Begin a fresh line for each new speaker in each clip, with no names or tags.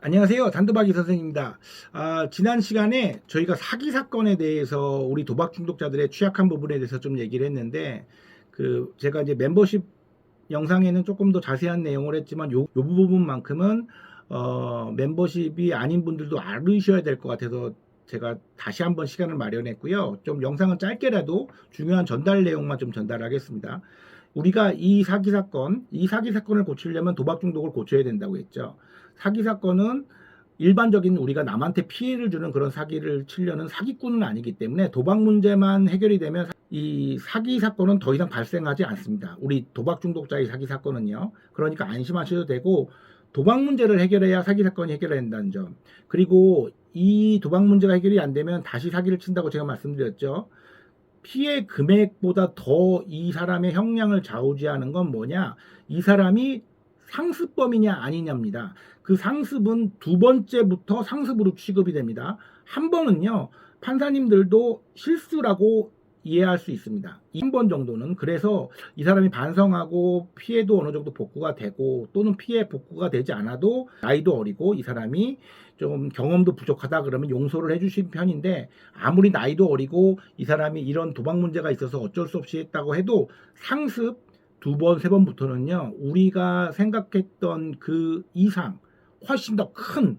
안녕하세요. 단도박이 선생입니다. 지난 시간에 저희가 사기 사건에 대해서 우리 도박 중독자들의 취약한 부분에 대해서 좀 얘기를 했는데, 제가 이제 멤버십 영상에는 조금 더 자세한 내용을 했지만, 요 부분만큼은, 멤버십이 아닌 분들도 알으셔야 될 것 같아서 제가 다시 한번 시간을 마련했고요. 좀 영상은 짧게라도 중요한 전달 내용만 좀 전달하겠습니다. 우리가 이 사기 사건을 고치려면 도박 중독을 고쳐야 된다고 했죠. 사기 사건은 일반적인 우리가 남한테 피해를 주는 그런 사기를 치려는 사기꾼은 아니기 때문에 도박 문제만 해결이 되면 이 사기 사건은 더 이상 발생하지 않습니다. 우리 도박 중독자의 사기 사건은요. 그러니까 안심하셔도 되고, 도박 문제를 해결해야 사기 사건이 해결된다는 점. 그리고 이 도박 문제가 해결이 안 되면 다시 사기를 친다고 제가 말씀드렸죠. 피해 금액보다 더 이 사람의 형량을 좌우지하는 건 뭐냐? 이 사람이 상습범이냐 아니냐입니다. 그 상습은 두 번째부터 상습으로 취급이 됩니다. 한 번은요, 판사님들도 실수라고 이해할 수 있습니다. 한 번 정도는. 그래서 이 사람이 반성하고 피해도 어느 정도 복구가 되고, 또는 피해 복구가 되지 않아도 나이도 어리고 이 사람이 좀 경험도 부족하다 그러면 용서를 해주신 편인데, 아무리 나이도 어리고 이 사람이 이런 도박 문제가 있어서 어쩔 수 없이 했다고 해도 상습 두 번, 세 번부터는요, 우리가 생각했던 그 이상 훨씬 더 큰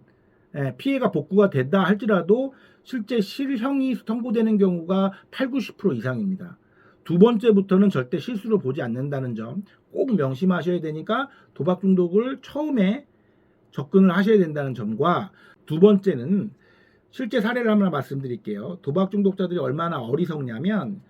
피해가 복구가 된다 할지라도 실제 실형이 선고되는 경우가 8, 90% 이상입니다. 두 번째부터는 절대 실수를 보지 않는다는 점 꼭 명심하셔야 되니까, 도박 중독을 처음에 접근을 하셔야 된다는 점과, 두 번째는 실제 사례를 하나 말씀드릴게요. 도박 중독자들이 얼마나 어리석냐면,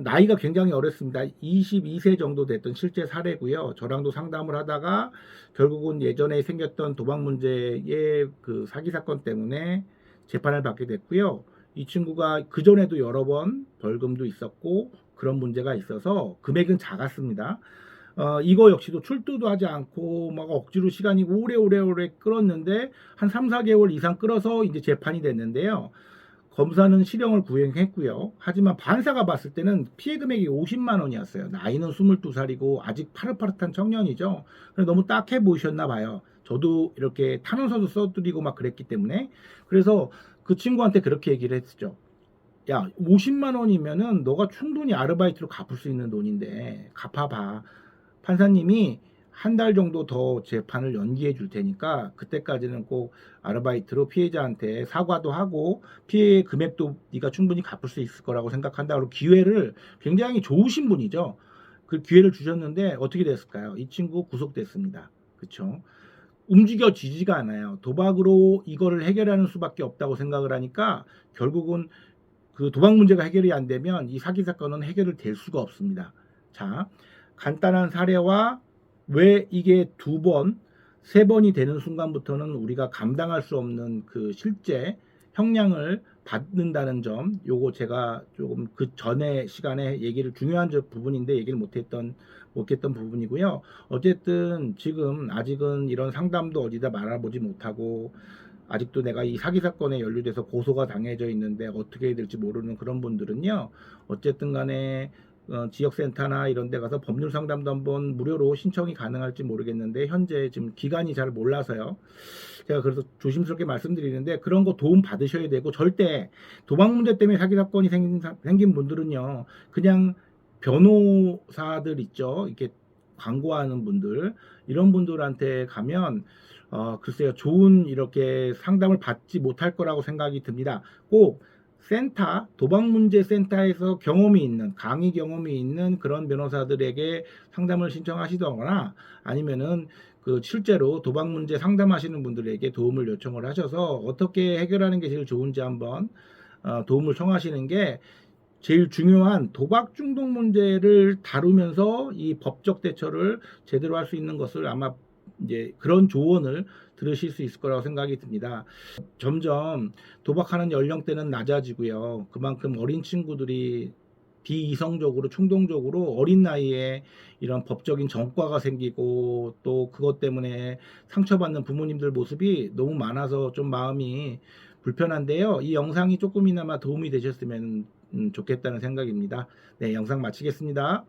나이가 굉장히 어렸습니다. 22세 정도 됐던 실제 사례고요. 저랑도 상담을 하다가 결국은 예전에 생겼던 도박 문제의 그 사기 사건 때문에 재판을 받게 됐고요. 이 친구가 그전에도 여러 번 벌금도 있었고 그런 문제가 있어서 금액은 작았습니다. 이거 역시도 출두도 하지 않고 막 억지로 시간이 오래 끌었는데 한 3, 4개월 이상 끌어서 이제 재판이 됐는데요. 검사는 실형을 구형했고요. 하지만 반사가 봤을 때는 피해 금액이 50만 원이었어요. 나이는 22살이고 아직 파릇파릇한 청년이죠. 너무 딱해 보이셨나 봐요. 저도 이렇게 탄원서도 써드리고 막 그랬기 때문에. 그래서 그 친구한테 그렇게 얘기를 했죠. 야, 50만 원이면은 너가 충분히 아르바이트로 갚을 수 있는 돈인데 갚아봐. 판사님이 한 달 정도 더 재판을 연기해 줄 테니까 그때까지는 꼭 아르바이트로 피해자한테 사과도 하고 피해 금액도 네가 충분히 갚을 수 있을 거라고 생각한다. 고 기회를, 굉장히 좋으신 분이죠. 그 기회를 주셨는데 어떻게 됐을까요? 이 친구 구속됐습니다. 그렇죠? 움직여지지가 않아요. 도박으로 이거를 해결하는 수밖에 없다고 생각을 하니까 결국은 그 도박 문제가 해결이 안 되면 이 사기 사건은 해결이 될 수가 없습니다. 자, 간단한 사례와 왜 이게 두 번, 세 번이 되는 순간부터는 우리가 감당할 수 없는 그 실제 형량을 받는다는 점, 요거 제가 조금 그 전에 시간에 얘기를, 중요한 부분인데 얘기를 못했던 부분이고요. 어쨌든 지금 아직은 이런 상담도 어디다 말아보지 못하고 아직도 내가 이 사기 사건에 연루돼서 고소가 당해져 있는데 어떻게 해야 될지 모르는 그런 분들은요, 어쨌든 간에 지역센터나 이런 데 가서 법률 상담도 한번 무료로 신청이 가능할지 모르겠는데 현재 지금 기간이 잘 몰라서요. 제가 그래서 조심스럽게 말씀드리는데, 그런 거 도움 받으셔야 되고, 절대 도박 문제 때문에 사기 사건이 생긴 분들은요, 그냥 변호사들 있죠. 이렇게 광고하는 분들, 이런 분들한테 가면 글쎄요, 좋은 이렇게 상담을 받지 못할 거라고 생각이 듭니다. 꼭 센터, 도박 문제 센터에서 경험이 있는, 강의 경험이 있는 그런 변호사들에게 상담을 신청하시거나, 아니면은 그 실제로 도박 문제 상담하시는 분들에게 도움을 요청을 하셔서 어떻게 해결하는 게 제일 좋은지 한번 도움을 청하시는 게 제일 중요한, 도박 중독 문제를 다루면서 이 법적 대처를 제대로 할 수 있는 것을 아마 이제 그런 조언을 들으실 수 있을 거라고 생각이 듭니다. 점점 도박하는 연령대는 낮아지고요. 그만큼 어린 친구들이 비이성적으로, 충동적으로 어린 나이에 이런 법적인 전과가 생기고, 또 그것 때문에 상처받는 부모님들 모습이 너무 많아서 좀 마음이 불편한데요. 이 영상이 조금이나마 도움이 되셨으면 좋겠다는 생각입니다. 네, 영상 마치겠습니다.